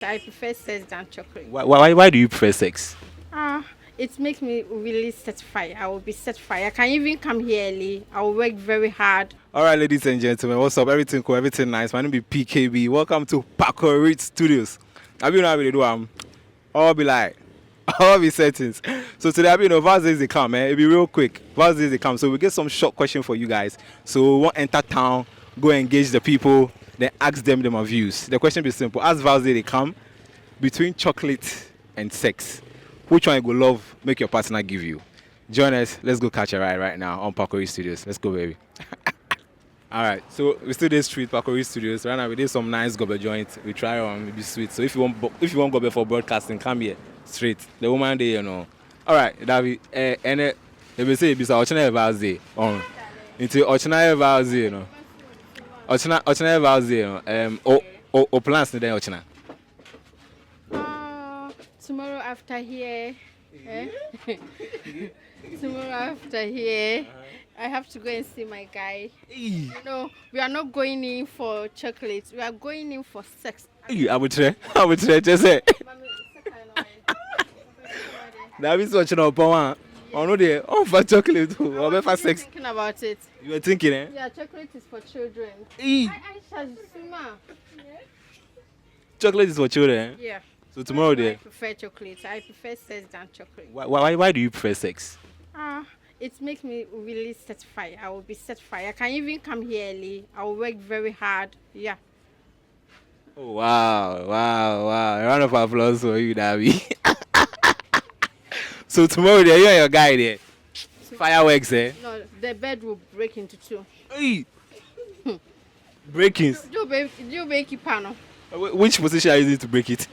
I prefer sex than chocolate. Why do you prefer sex? Ah, it makes me really satisfied. I will be satisfied. I can even come here early. I will work very hard. All right, ladies and gentlemen, what's up? Everything cool, everything nice. My name is PKB. Welcome to Paco Rich Studios. I've been able to do all be like all be settings. So today I've been Valentine's they come, man. It'll be real quick. Valentine's they come. So we get some short question for you guys. So we won't enter town, go engage the people, then ask them their views. The question be simple. As Valentine's they come, between chocolate and sex, which one you go love, make your partner give you? Join us. Let's go catch a ride right now on Paco Rich Studios. Let's go, baby. All right, so we still this street Paco Rich Studios. Right now we did some nice gobe joint. We try on maybe sweet. So if you want gobe for broadcasting, come here straight. The woman there, you know. All right, David. And they will say it's Ochina Valze on into Ochina Valze, you know. Ochina Valze, you know. O plans today, Ochina. Tomorrow after here. Tomorrow after here. I have to go and see my guy. No, we are not going in for chocolate. We are going in for sex. I would try. Just say. That is what you know, Poma. Oh no, they for chocolate or for sex. Thinking about it. You were thinking, eh? Yeah, chocolate is for children. Chocolate is for children. Yeah. So tomorrow, I prefer chocolate. I prefer sex than chocolate. Why do you prefer sex? It makes me really satisfied. I will be satisfied. I can even come here early. I will work very hard. Yeah. Oh, wow. A round of applause for you, Davi. So tomorrow, there you and your guy there. Fireworks, eh? No, the bed will break into two. Hey. Breakings. You break it, panel. Which position are you using to break it?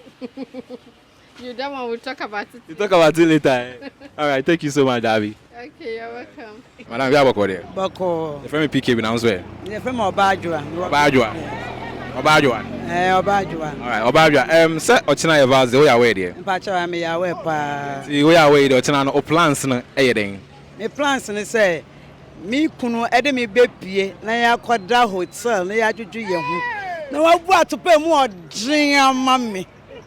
You that one we'll talk about it. You talk about it later. Eh? All right, thank you so much, Davi. Okay, you're welcome. Madam, you have a there. Bako. The friend PK now where? The friend Obajua. Obajua. Obajua. All right, Obajua. Sir, Ochina Evans, we are there. Mpacho ame ya we pa. See, we are there. Ochina no plans no eyeden. Me plans ne say me kunu ede me bepie na ya kwada hotel na ya juju ye hu. Na wa bu atopa mu odren ama me.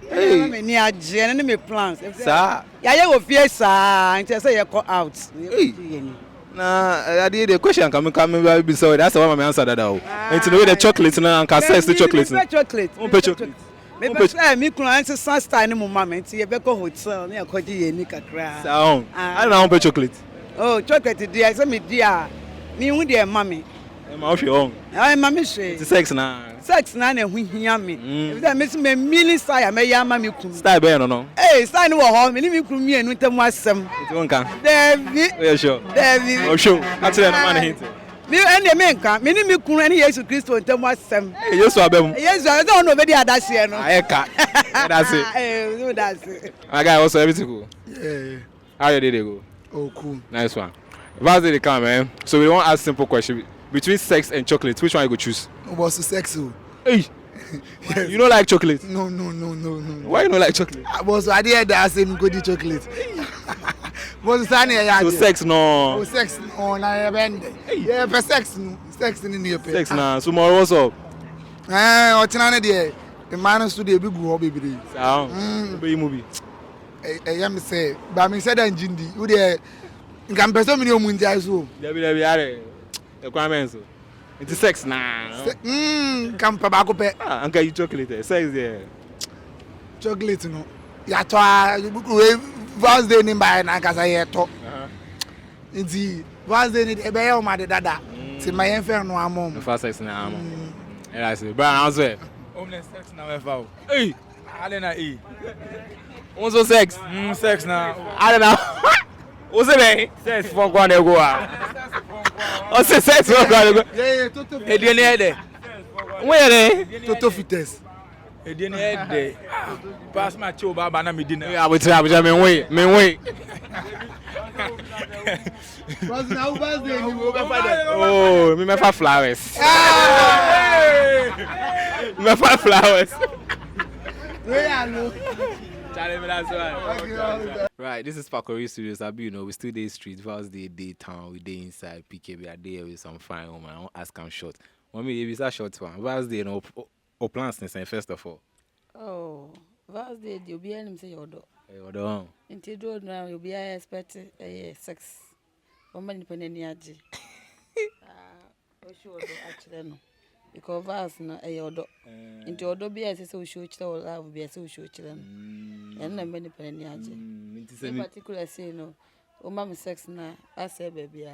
Hey, me ni agye ne me plans. Sir. Ya ye wo fie sa, nti say ye call out. Hey. Nah, the question come be so that's why my answer that now. Into the way the chocolate na and sex the chocolate. Chocolate. Chocolate. Me say me kunu anse san style ne mu mama nti ye be call hotel na ye kwaji ye ni kakra. Sound. I don't know chocolate. Oh, chocolate dia say me dia. Me hu dia mama. Ma ofi on. Ai mama she. It's sex na. Sex na na hu hia me. If that makes me mini style me ya mama kunu. Style be no. Eh, style no ho me ni me kunu mienu ntam asem. It won't come. David. Oh, yeah, sure. David. Oh, sure. Actually, no man hint. Me ene me nka me ni me kunu ani Jesus Christo ntam asem. Hey, Yesu abem. Jesus, I don't know be the adase no. Ayeka. That's it. Eh, no that's it. My guy also everything cool. Yeah. How your day they go? Oh, cool. Nice one. Vaz they come, man. So we want to ask simple question. Between sex and chocolate, which one you go choose? What's the sex? Hey. Yes. You don't like chocolate? No. Why you don't like chocolate? Was I did that same good chocolate? Was sunny? So sex no. Oh, sex on I bend. Yeah, for sex no. Sex in the pay. Sex na. So more what's up? Eh, ochina there. The man studio big go baby. Sound. Be movie. Eh, me say, but me said that Jindi, you there. Ngam person me no munja so. There are requirements. It's sex na. Kam pa ba ko pe. Uncle you chocolate. Sex there. Chocolate no. Ya to we Val's day ni ba na kasa ye to. Nti Val's day ni e be ye o ma de dada. Ti ma yen fe no amom. The first sex na amom. I say, bro, how's it? Homeless sex na we fa. Hey. Ale na e. What's the sex? Sex na. I don't know. What's it, man? Sex for go na go ah. What's the sex for go? Yeah, Toto. E die na e de. Where there? Toto fitness. E die na e de. Pass my chill baba na me di na. I will try, me wait. Was now Val's day ni wo be fa de. Oh, me for flowers. Me for flowers. Where are you? Right, this is Paco Rich Studios. We still day street. Val's day town. We day inside. PKB are there with some fine woman. I won't ask them short. When me if it's a short one, Val's day no plans first of all. Oh, Vast day, you'll be him say your dog. Your dog. Until do now, you'll be expect a sex. Or many penny. Sure, actually, no. Because vast no a your dog. Into your dog be as a social child, I will be a social children. And no many penny. In particular, say no. Oh, mamma sex now, I say, baby.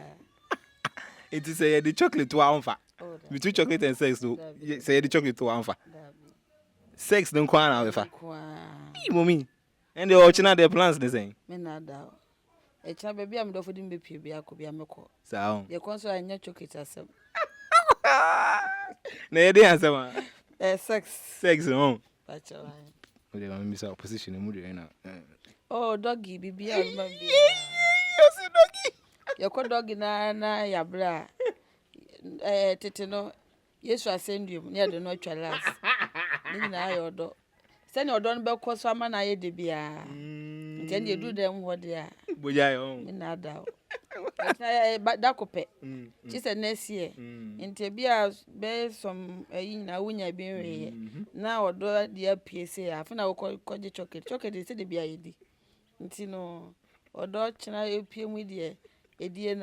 It is the chocolate to alpha. Between chocolate and sex, do say the chocolate to alpha. Sex don't quite out of mommy. And they're watching out their plans the same. Men are down. A child baby, I'm for them baby, I could be a moko. So, your console and your chocolate as some. No, they answer. Sex, no. But you're they want me to position in mood now. Oh, doggy, baby, I remember. Your co doggy na ya bra. Teteno. Yes, I send you near the neutral last. Nina your dog. Send your don back cause I'm an aye de bia. Then you do them what they are. Boya, in that doubt. But that could pay. She said next year. In Tebia, bear some in a winner being now or do dear PSA. I found out call the chocolate. Chocolate is the BID. Intino or Dutch and I PM with you. A dear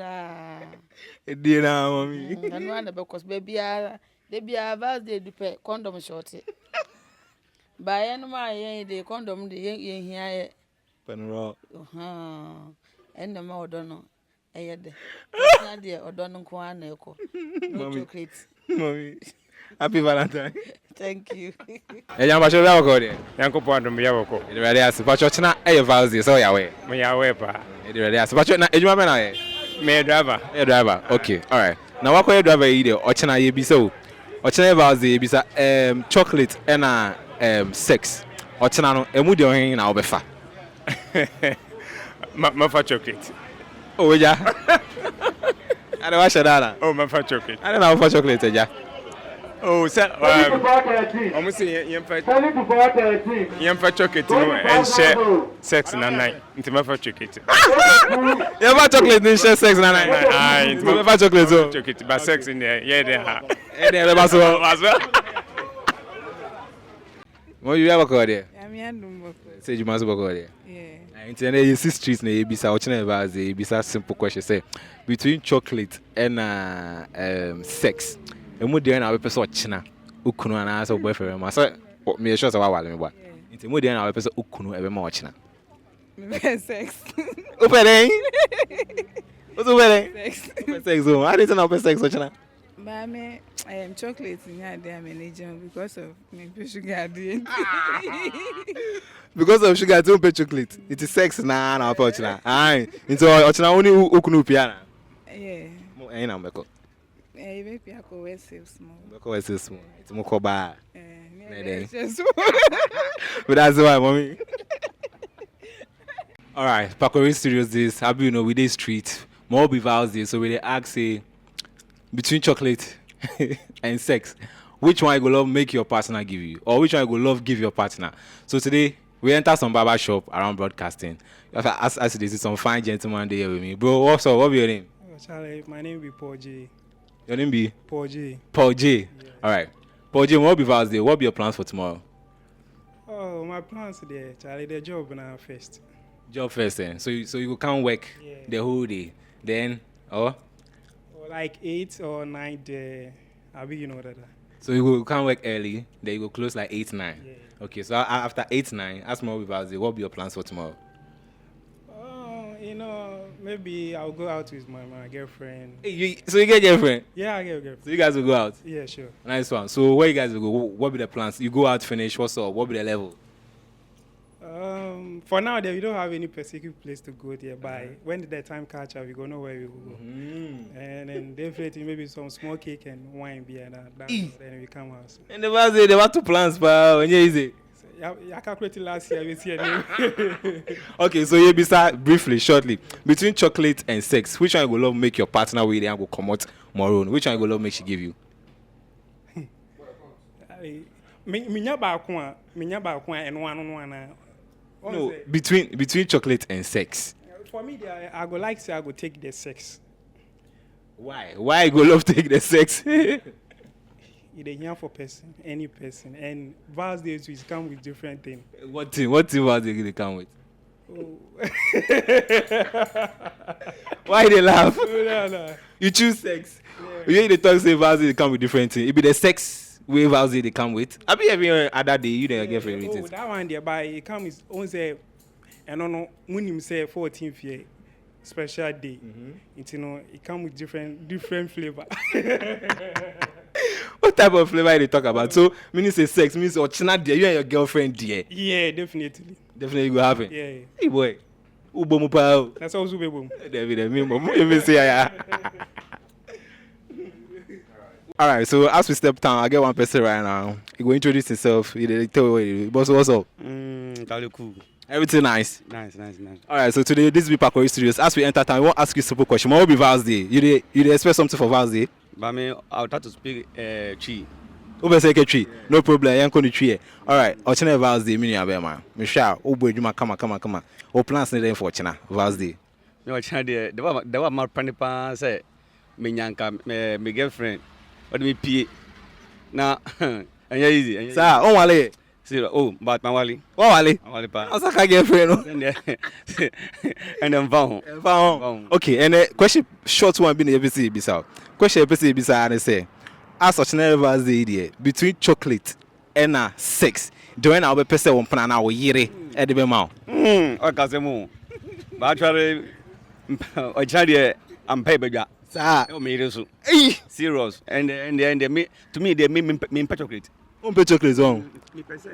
mommy. And one because baby, they be a vast day to pay condom shorty. By any my the condom the here. Panero. And the more don't know. I had the or don't know one echo. Mommy. Happy Valentine. Thank you. Hey, I'm sure I'll go there. Yanko Pond and Biako. It's ready as but you're not a valve, so yeah, way. Me awepa. It's ready as but you're not a driver. Me driver. A driver. Okay, all right. Now, what can you drive either? Or China, you be so. Or China valve, be chocolate and sex. Or China, a moody in our befa. My chocolate. Oh, yeah. I don't watch that. Oh, my chocolate. I don't know for chocolate, yeah. Oh, sir. I'm saying, chocolate and share sex and night. Into my chocolate. You have chocolate and share sex and night. I have chocolate, but sex in there. Yeah, they are. And they as well. What you ever call there? Say you must go there. Yeah. Internet you see streets na ebisa ochina eba ze ebisa simple question say between chocolate and sex. Emu dey na we person ochina ukunu ana so boyfriend ma say me sure say wa wale me boy. Nti emu dey na we person ukunu ebe ma ochina. Me sex. Upere. What's upere? Sex. Sex. How did you know sex ochina? Mama, I am chocolate in here there manager because of my sugar doing. Because of sugar don't pay chocolate. It is sex na ochina. Aye. Into ochina only ukunu piana. Yeah. Mo en na meko. You make me go wear small. Meko we small. It's mo ko ba. Just But that's why, mommy. All right, Pakori Studios this. Have you know with this street? More be vows this. So we they ask say between chocolate and sex, which one you go love make your partner give you, or which one you go love give your partner? So today we enter some barber shop around broadcasting. As this is some fine gentleman there with me, bro. What's up? What be your name? Oh, Charlie, my name be Paul J. Your name be Paul J. Paul J. Yes. All right, Paul J. What be vows there? What be your plans for tomorrow? Oh, my plans there, Charlie. The job now first. Job first, then. So you can't work the whole day, then Or like 8 or 9 there. I'll be that. So you can't work early, then you go close like 8, 9. Yeah. Okay, so after 8, 9, ask more about it. What be your plans for tomorrow? Maybe I'll go out with my girlfriend. Hey, so you get a girlfriend? Yeah, I get a girlfriend. So you guys will go out? Yeah, sure. Nice one. So where you guys will go? What be the plans? You go out, finish, what's up? What be the level? For now, we don't have any specific place to go there. But when the time catch up, we go know where we will go. And then definitely maybe some small cake and wine beer and that. Then we come out. And the was they were 2 plans, but when you easy. I calculated last year. We see a name. Okay, so you be briefly, shortly between chocolate and sex. Which one you go love make your partner with and go come out more own? Which one you go love make she give you? Minya ba and one. No, between chocolate and sex. For me, I go like say I go take the sex. Why? Why you go love take the sex? They here for person, any person, and Val's Day too come with different things. What team was they come with? Oh. Why they laugh? No. You choose sex. You hear the talk say Val's Day they come with different things. It be the sex way Val's Day they come with. I be every other day you don't get for it. Oh, that one there, but it comes on say, and no, when him say 14th year. Special day, you know, it comes with different flavor. What type of flavor they talk about? So, meaning say sex means or china dear, you and your girlfriend dear. Yeah, definitely. Definitely will happen. Yeah. Hey boy, ubomu pa. That's also boom. David, me you say yeah. All right, so as we step down, I get one person right now. He go introduce himself. He tell what he do. Boss, what's up? Cool. Everything nice. Nice. All right, so today this will be Pakori Studios. As we enter time, we won't ask you a simple question. What will be Val's Day? You expect something for Val's Day? But I mean, I'll try to speak Chi. Who say tree? No problem. I'm going to tree. All right, Ochina Val's Day. Me abe man. Michelle, boy, you come on. O plans need for Ochina Val's Day. No, Ochina there were my panipa say me nyanka me girlfriend. What do me pay? Now, and easy. Sir, on wale. Oh, but my wali. Oh, wale. Wali pa. Asa ka girlfriend no. And then found. Okay, and the question short one be the episode bisa. Question episode bisa and say, as Ochina Val's Day there between chocolate and sex. Doing our person one plan our yere at the mouth. Okay, say but actually, Ochina I'm paid Sir, oh me so. Hey, Serious. And they me to me they me chocolate. chocolate on.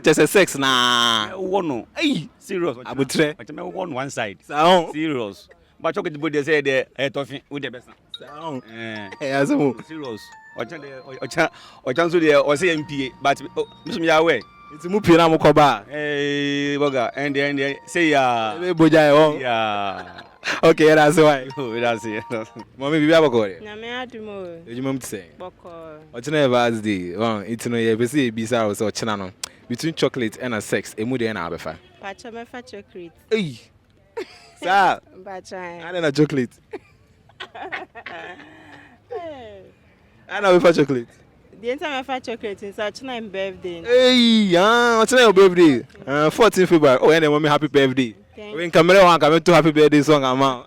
Just a sex na. One. Hey, serious. Abutre. I tell one side. Sound. Serious. But chocolate boy they say the toffee with the best. Sound. Eh. Asamu. Serious. Ochan so there or say MPA but me away. It's mupi na mukoba. Eh, boga and then say ya. Boja oh. Yeah. Okay, that's why. Oh, that's it. Mommy bibi abakore. Na me adumo. Ejumam tse. Boko. Ochina Val's Day. It's no ye besi bisa o so ochina no. Between chocolate and sex, emu dey na abefa. Pacha me fa chocolate. Hey. Sir. Pacha. I na chocolate. I na abefa chocolate. The entire me fa chocolate is Ochina birthday. Hey, Ochina your birthday. 14th February. Oh, and mommy happy birthday. When camera one come to happy birthday song amount.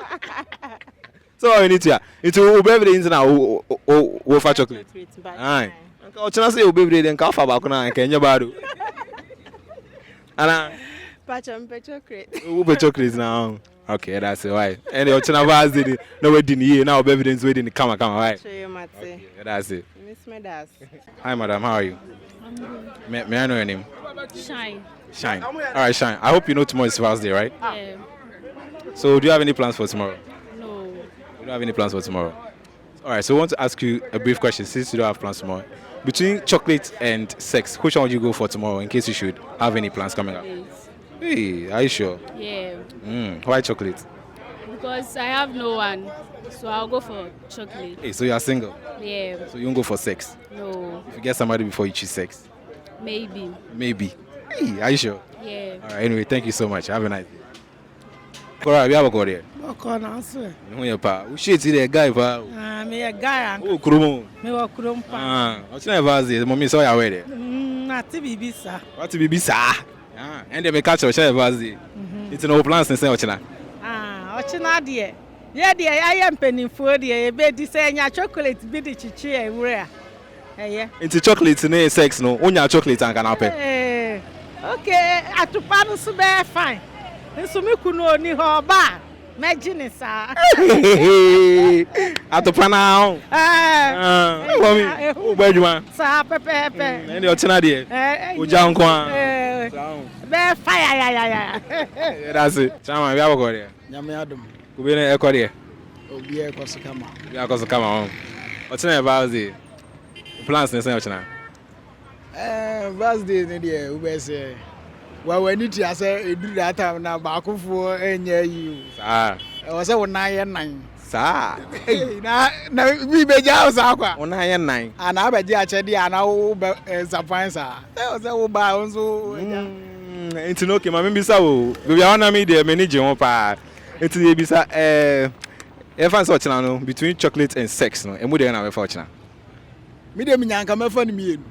So we need to into birthday in now o fa chocolate. Aye. Ochina say o birthday then ka fa ba ko na Kenya bado. Ana Pacha me chocolate. o be chocolate now. Okay, that's it. Why? And Ochina Val's Day no wedding here now birthday is wedding come why? Show you mate. Okay, that's it. Miss Medas. Hi madam, how are you? I'm good. May I know your name? Shine. Shine. All right, Shine. I hope you know tomorrow is Val's Day, right? Yeah. So, do you have any plans for tomorrow? No. You don't have any plans for tomorrow? All right, so I want to ask you a brief question since you don't have plans tomorrow. Between chocolate and sex, which one would you go for tomorrow in case you should have any plans coming up? Yes. Hey, are you sure? Yeah. Why chocolate? Because I have no one, so I'll go for chocolate. Hey, so you are single? Yeah. So you won't go for sex? No. If you get somebody before you choose sex? Maybe. Maybe. Hey, are you sure? Yeah. All right, anyway, thank you so much. Have a nice day. All right, we have a call here. Boko na so. No, you're pa. We shit the guy, pa. Me a guy. Oh, Kurumo. Me wa kurom pa. What's your Val's Day? Mommy saw you wedding. Na ti bibi sa. What to be sir? And they may catch your Val's Day. It's no plans in Ochina. Ochina de. Ye de I am penifo de e be di say nya chocolate bi di chichi e wura. Eh. Into chocolate na sex no. Onya chocolate and can happen. Okay, atupa no so be fine. Nso me kunu oni ho ba. Imagine sa. Atupa now. Mommy. O gbaduma. Sa pepe. And the Ochina de. Oja nko an. Be fire ya. That's it. Chama we have go there. Nyame adom. Kubi na ekọ there. Obi e koso kama. We are koso kama on. Ochina Val's Day. Plans na say Ochina. Val's Day ne dey we be say wa wani ti ase edu that time na ba akofo enye yi. Sa. E wo say wona ye nan. Sa. Na we be ja sa kwa. Wona ye nan. Ana ba je achede ana wo sapan sa. E wo say wo ba onso. Enti no ke ma me bisa wo. Be bia wana me dey manage won pa. Enti dey bisa e fan so Ochina no between chocolate and sex no. Emu dey na we for Ochina. Me dem nyanka me fa ni mienu.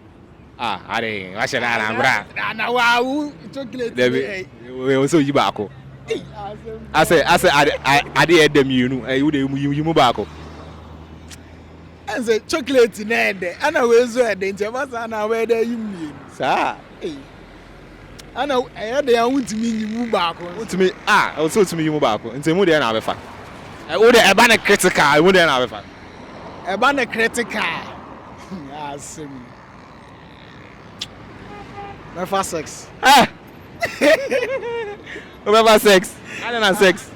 Ah, ade, wa share na bra. Na wa wu chocolate. Debi. We also yi baako. I say ade dem mienu. You dey you mu baako. And say chocolate na ede. Ana we zo ede nti ma sa na we dey yi mienu. Sa. Ana ede ya wuntimi yi mu baako. Wuntimi also wuntimi yi mu baako. Nti mu dey na abefa. Wo dey eba na critical, mu dey na abefa. Eba na critical. Asim. My first sex. Remember sex? I don't know sex.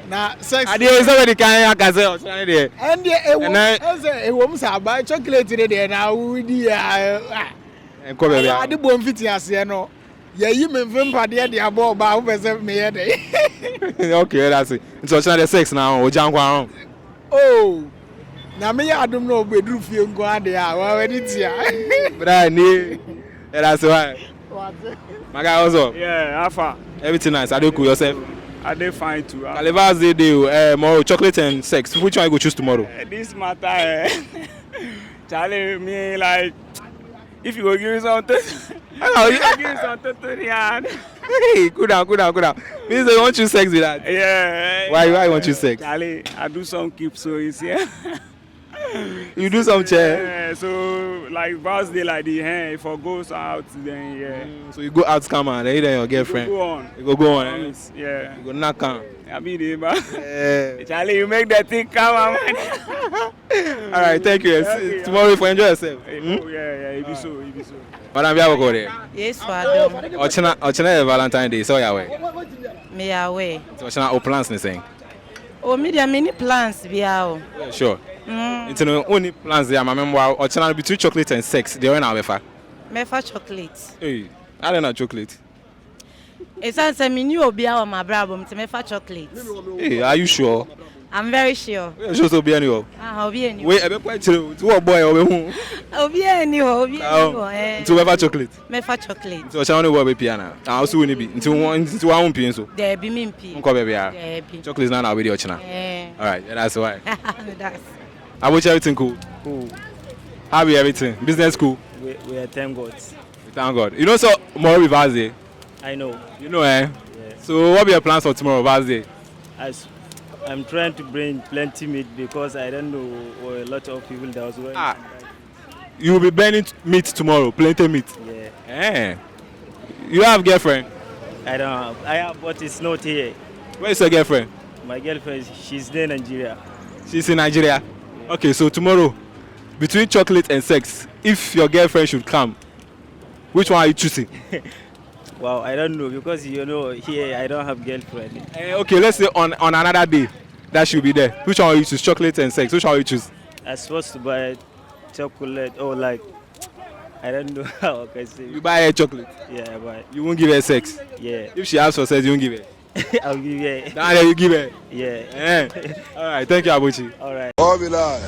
Na sex. I dey somebody can akase o so dey. And e wo say buy chocolate dey na we di Enko be bia. Ade bom fiti ase no. Ye yi me mfempa de dey abo ba wo pese me ye dey. Okay, that's it. So the sex now o jankwa. Oh. Na me ya adum no obeduru fie nko ade a wa wani tia. Bra ni. That's why. My guy also. Yeah, Alpha. Everything nice. I do cool yourself. I dey fine too. Calibers day more chocolate and sex. Which one you go choose tomorrow? This matter, Charlie, me like, if you go give me something, you go give me something to the hand. Hey, good down. Means they want you sex with that. Yeah. Why you want you sex? Charlie, I do some keep so you see. You do some chair. Yeah, so like birthday like the if I goes out then yeah. So you go out come on, then your girlfriend. You go on. Yeah. You go knock on. I be there, man. Charlie, you make that thing come on, man. All right, thank you. Okay, tomorrow for enjoy yourself. Yeah, it be so. Madam, you have go there. Yes, Father. Ochina Valentine Day, so you away. Me away. So ochina o plans ni saying. Oh, me there many plans be out. Yeah, sure. Into no only plans there, my memoir ochina between chocolate and sex. They are now befa. Me for chocolate. Hey, I don't know chocolate. It's answer me new obi out my brabo me for chocolate. Hey, are you sure? I'm very sure. Yeah, sure so be anyhow. Obi any. Wait, ebe kwa chiro. To what boy obi hu? Obi any. To ever chocolate. Me for chocolate. So ochina no be piano. Also we ni bi. Into one pin so. There be me pin. Nko be bia. There be. Chocolate na we dey ochina. All right, that's why. That's. I wish everything cool. Cool. How be everything? Business cool? We are thank God. Thank God. You know so tomorrow be Thursday. I know. You know eh? Yeah. So what be your plans for tomorrow Thursday? I'm trying to bring plenty meat because I don't know a lot of people that was going. You will be burning meat tomorrow, plenty meat. Yeah. You have girlfriend? I don't have. I have, but it's not here. Where is your girlfriend? My girlfriend, she's in Nigeria. She's in Nigeria? Yeah. Okay, so tomorrow, between chocolate and sex, if your girlfriend should come, which one are you choosing? Wow, I don't know because you know here I don't have girlfriend. Okay, let's say on another day that she'll be there. Which one will you choose? Chocolate and sex. Which one will you choose? I'm supposed to buy chocolate or like I don't know how I can say. You buy her chocolate? Yeah, I buy. You won't give her sex? Yeah. If she asks for sex, you won't give her? I'll give her. Now you give her? Yeah. All right, thank you, Abuchi. All right. All be lie.